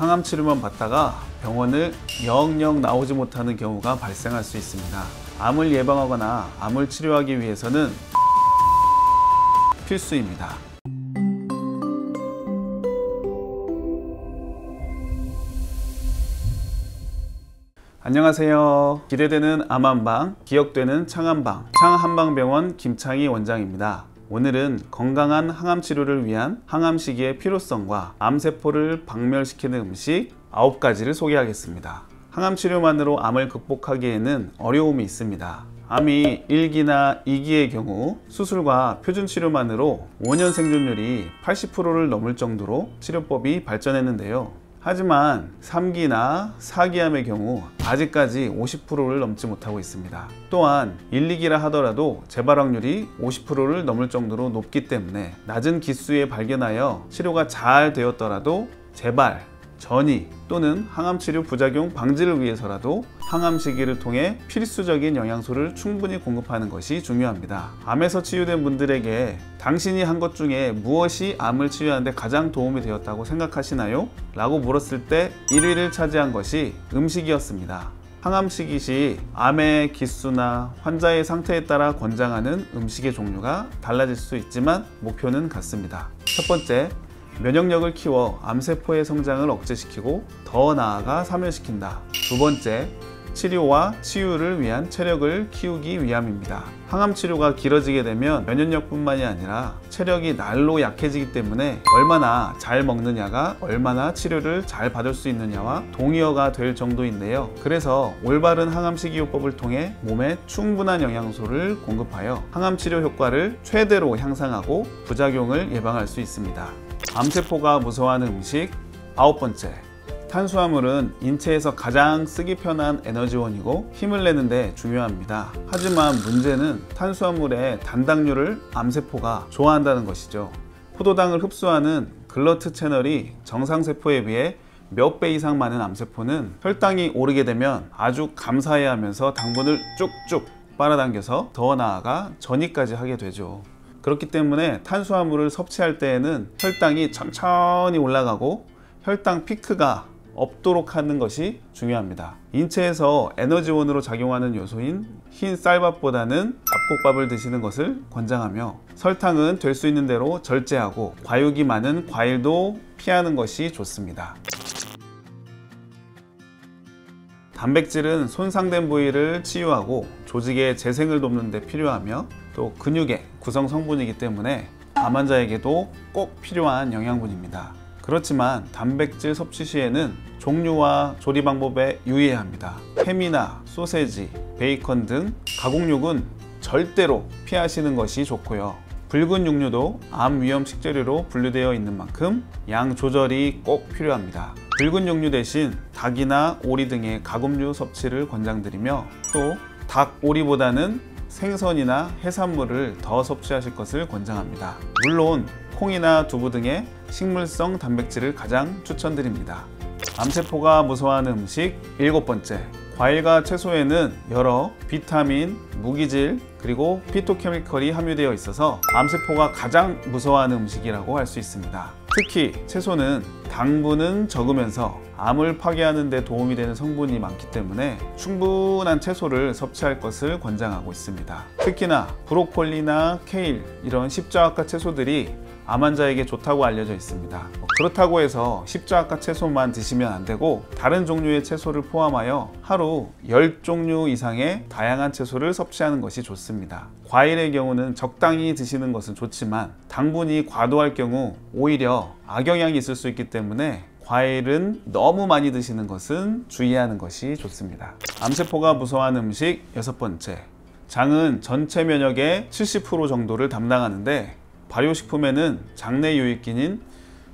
항암 치료만 받다가 병원을 영영 나오지 못하는 경우가 발생할 수 있습니다. 암을 예방하거나 암을 치료하기 위해서는 필수입니다. 안녕하세요. 기대되는 암한방, 기억되는 창한방, 창한방병원 김창희 원장입니다. 오늘은 건강한 항암 치료를 위한 항암 시기의 필요성과 암세포를 박멸시키는 음식 9가지를 소개하겠습니다. 항암 치료만으로 암을 극복하기에는 어려움이 있습니다. 암이 1기나 2기의 경우 수술과 표준 치료만으로 5년 생존율이 80%를 넘을 정도로 치료법이 발전했는데요. 하지만 3기나 4기암의 경우 아직까지 50%를 넘지 못하고 있습니다. 또한 1, 2기라 하더라도 재발 확률이 50%를 넘을 정도로 높기 때문에 낮은 기수에 발견하여 치료가 잘 되었더라도 재발, 전이 또는 항암치료 부작용 방지를 위해서라도 항암 시기를 통해 필수적인 영양소를 충분히 공급하는 것이 중요합니다. 암에서 치유된 분들에게 당신이 한 것 중에 무엇이 암을 치유하는 데 가장 도움이 되었다고 생각하시나요? 라고 물었을 때 1위를 차지한 것이 음식이었습니다. 항암 시기 시 암의 기수나 환자의 상태에 따라 권장하는 음식의 종류가 달라질 수 있지만 목표는 같습니다. 첫 번째, 면역력을 키워 암세포의 성장을 억제시키고 더 나아가 사멸시킨다. 두 번째, 치료와 치유를 위한 체력을 키우기 위함입니다. 항암 치료가 길어지게 되면 면역력뿐만이 아니라 체력이 날로 약해지기 때문에 얼마나 잘 먹느냐가 얼마나 치료를 잘 받을 수 있느냐와 동의어가 될 정도인데요. 그래서 올바른 항암 식이요법을 통해 몸에 충분한 영양소를 공급하여 항암 치료 효과를 최대로 향상하고 부작용을 예방할 수 있습니다. 암세포가 무서워하는 음식 9번째, 탄수화물은 인체에서 가장 쓰기 편한 에너지원이고 힘을 내는데 중요합니다. 하지만 문제는 탄수화물의 단당류를 암세포가 좋아한다는 것이죠. 포도당을 흡수하는 글러트 채널이 정상세포에 비해 몇 배 이상 많은 암세포는 혈당이 오르게 되면 아주 감사해하면서 당분을 쭉쭉 빨아당겨서 더 나아가 전이까지 하게 되죠. 그렇기 때문에 탄수화물을 섭취할 때에는 혈당이 천천히 올라가고 혈당 피크가 없도록 하는 것이 중요합니다. 인체에서 에너지원으로 작용하는 요소인 흰 쌀밥보다는 잡곡밥을 드시는 것을 권장하며 설탕은 될 수 있는 대로 절제하고 과육이 많은 과일도 피하는 것이 좋습니다. 단백질은 손상된 부위를 치유하고 조직의 재생을 돕는 데 필요하며 또 근육의 구성 성분이기 때문에 암 환자에게도 꼭 필요한 영양분입니다. 그렇지만 단백질 섭취 시에는 종류와 조리 방법에 유의해야 합니다. 햄이나 소세지, 베이컨 등 가공육은 절대로 피하시는 것이 좋고요. 붉은 육류도 암 위험 식재료로 분류되어 있는 만큼 양 조절이 꼭 필요합니다. 붉은 육류 대신 닭이나 오리 등의 가금류 섭취를 권장드리며 또 닭, 오리보다는 생선이나 해산물을 더 섭취하실 것을 권장합니다. 물론 콩이나 두부 등의 식물성 단백질을 가장 추천드립니다. 암세포가 무서워하는 음식 7번째, 과일과 채소에는 여러 비타민, 무기질, 그리고 피토케미컬이 함유되어 있어서 암세포가 가장 무서워하는 음식이라고 할 수 있습니다. 특히 채소는 당분은 적으면서 암을 파괴하는 데 도움이 되는 성분이 많기 때문에 충분한 채소를 섭취할 것을 권장하고 있습니다. 특히나 브로콜리나 케일 이런 십자학과 채소들이 암 환자에게 좋다고 알려져 있습니다. 그렇다고 해서 십자학과 채소만 드시면 안 되고 다른 종류의 채소를 포함하여 하루 10종류 이상의 다양한 채소를 섭취하는 것이 좋습니다. 과일의 경우는 적당히 드시는 것은 좋지만 당분이 과도할 경우 오히려 악영향이 있을 수 있기 때문에 과일은 너무 많이 드시는 것은 주의하는 것이 좋습니다. 암세포가 무서워하는 음식 6번째, 장은 전체 면역의 70% 정도를 담당하는데 발효식품에는 장내 유익균인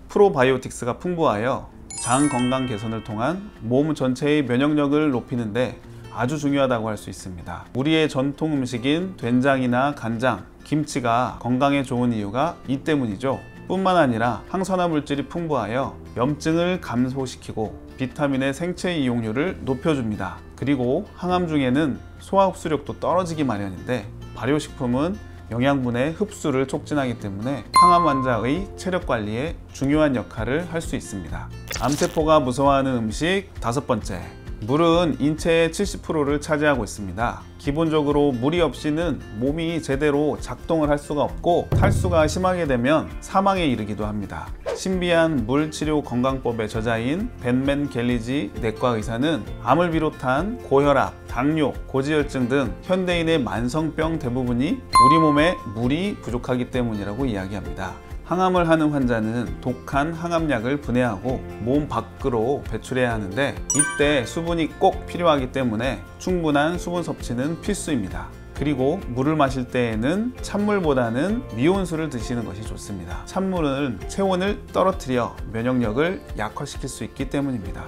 프로바이오틱스가 풍부하여 장 건강 개선을 통한 몸 전체의 면역력을 높이는데 아주 중요하다고 할 수 있습니다. 우리의 전통 음식인 된장이나 간장, 김치가 건강에 좋은 이유가 이 때문이죠. 뿐만 아니라 항산화 물질이 풍부하여 염증을 감소시키고 비타민의 생체 이용률을 높여줍니다. 그리고 항암 중에는 소화 흡수력도 떨어지기 마련인데 발효식품은 영양분의 흡수를 촉진하기 때문에 항암 환자의 체력 관리에 중요한 역할을 할 수 있습니다. 암세포가 무서워하는 음식 5번째, 물은 인체의 70%를 차지하고 있습니다. 기본적으로 물이 없이는 몸이 제대로 작동을 할 수가 없고 탈수가 심하게 되면 사망에 이르기도 합니다. 신비한 물치료 건강법의 저자인 벤맨 갤리지 내과 의사는 암을 비롯한 고혈압, 당뇨, 고지혈증 등 현대인의 만성병 대부분이 우리 몸에 물이 부족하기 때문이라고 이야기합니다. 항암을 하는 환자는 독한 항암약을 분해하고 몸 밖으로 배출해야 하는데 이때 수분이 꼭 필요하기 때문에 충분한 수분 섭취는 필수입니다. 그리고 물을 마실 때에는 찬물보다는 미온수를 드시는 것이 좋습니다. 찬물은 체온을 떨어뜨려 면역력을 약화시킬 수 있기 때문입니다.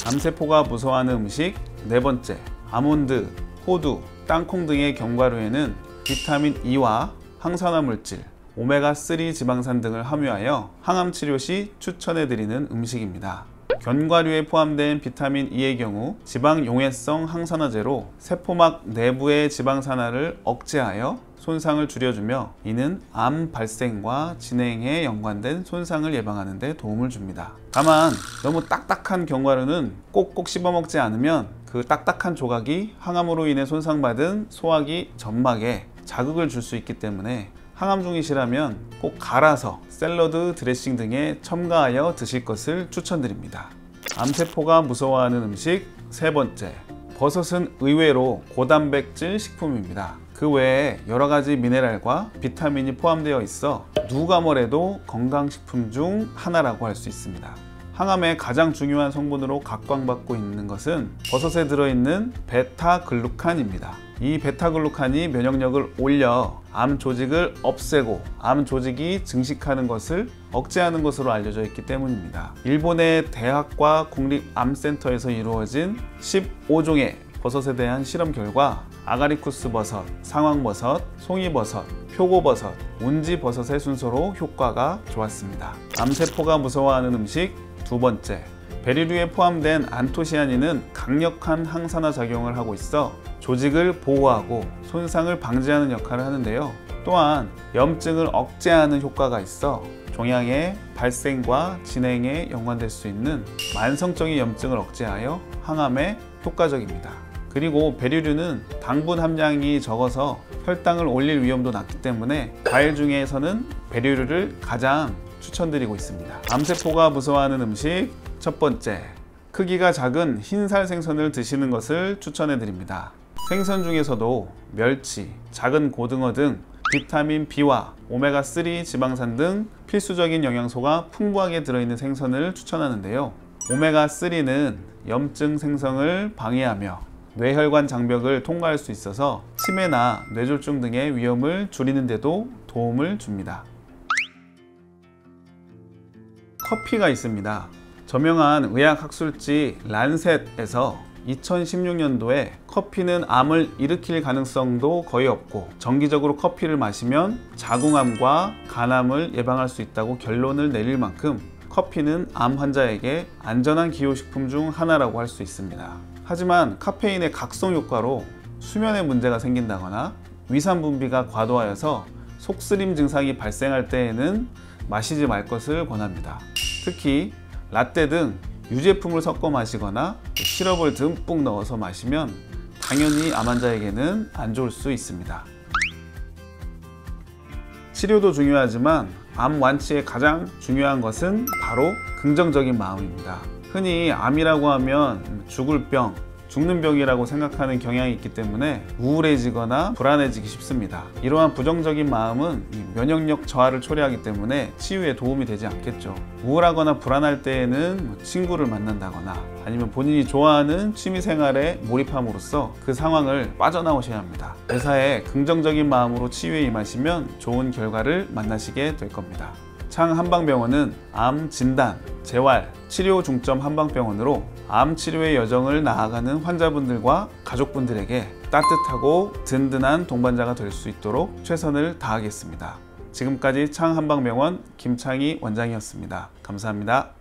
암세포가 무서워하는 음식 4번째, 아몬드, 호두, 땅콩 등의 견과류에는 비타민 E와 항산화 물질, 오메가3 지방산 등을 함유하여 항암 치료 시 추천해드리는 음식입니다. 견과류에 포함된 비타민 E의 경우 지방 용해성 항산화제로 세포막 내부의 지방산화를 억제하여 손상을 줄여주며 이는 암 발생과 진행에 연관된 손상을 예방하는 데 도움을 줍니다. 다만 너무 딱딱한 견과류는 꼭꼭 씹어 먹지 않으면 그 딱딱한 조각이 항암으로 인해 손상받은 소화기 점막에 자극을 줄 수 있기 때문에 항암 중이시라면 꼭 갈아서 샐러드, 드레싱 등에 첨가하여 드실 것을 추천드립니다. 암세포가 무서워하는 음식 3번째, 버섯은 의외로 고단백질 식품입니다. 그 외에 여러가지 미네랄과 비타민이 포함되어 있어 누가 뭐래도 건강식품 중 하나라고 할 수 있습니다. 항암의 가장 중요한 성분으로 각광받고 있는 것은 버섯에 들어있는 베타글루칸입니다. 이 베타글루칸이 면역력을 올려 암 조직을 없애고 암 조직이 증식하는 것을 억제하는 것으로 알려져 있기 때문입니다. 일본의 대학과 국립암센터에서 이루어진 15종의 버섯에 대한 실험 결과 아가리쿠스 버섯, 상황버섯, 송이버섯, 표고버섯, 운지버섯의 순서로 효과가 좋았습니다. 암세포가 무서워하는 음식 2번째, 베리류에 포함된 안토시아닌은 강력한 항산화 작용을 하고 있어 조직을 보호하고 손상을 방지하는 역할을 하는데요. 또한 염증을 억제하는 효과가 있어 종양의 발생과 진행에 연관될 수 있는 만성적인 염증을 억제하여 항암에 효과적입니다. 그리고 베리류는 당분 함량이 적어서 혈당을 올릴 위험도 낮기 때문에 과일 중에서는 베리류를 가장 추천드리고 있습니다. 암세포가 무서워하는 음식 1번째, 크기가 작은 흰살 생선을 드시는 것을 추천해 드립니다. 생선 중에서도 멸치, 작은 고등어 등 비타민 B와 오메가3 지방산 등 필수적인 영양소가 풍부하게 들어있는 생선을 추천하는데요. 오메가3는 염증 생성을 방해하며 뇌혈관 장벽을 통과할 수 있어서 치매나 뇌졸중 등의 위험을 줄이는 데도 도움을 줍니다. 커피가 있습니다. 저명한 의학학술지 란셋에서 2016년도에 커피는 암을 일으킬 가능성도 거의 없고 정기적으로 커피를 마시면 자궁암과 간암을 예방할 수 있다고 결론을 내릴 만큼 커피는 암 환자에게 안전한 기호식품 중 하나라고 할 수 있습니다. 하지만 카페인의 각성 효과로 수면에 문제가 생긴다거나 위산 분비가 과도하여서 속쓰림 증상이 발생할 때에는 마시지 말 것을 권합니다. 특히 라떼 등 유제품을 섞어 마시거나 시럽을 듬뿍 넣어서 마시면 당연히 암 환자에게는 안 좋을 수 있습니다. 치료도 중요하지만 암 완치에 가장 중요한 것은 바로 긍정적인 마음입니다. 흔히 암이라고 하면 죽을 병, 죽는 병이라고 생각하는 경향이 있기 때문에 우울해지거나 불안해지기 쉽습니다. 이러한 부정적인 마음은 면역력 저하를 초래하기 때문에 치유에 도움이 되지 않겠죠. 우울하거나 불안할 때에는 친구를 만난다거나 아니면 본인이 좋아하는 취미생활에 몰입함으로써 그 상황을 빠져나오셔야 합니다. 매사에 긍정적인 마음으로 치유에 임하시면 좋은 결과를 만나시게 될 겁니다. 창한방병원은 암 진단, 재활, 치료 중점 한방병원으로 암 치료의 여정을 나아가는 환자분들과 가족분들에게 따뜻하고 든든한 동반자가 될 수 있도록 최선을 다하겠습니다. 지금까지 창한방병원 김창희 원장이었습니다. 감사합니다.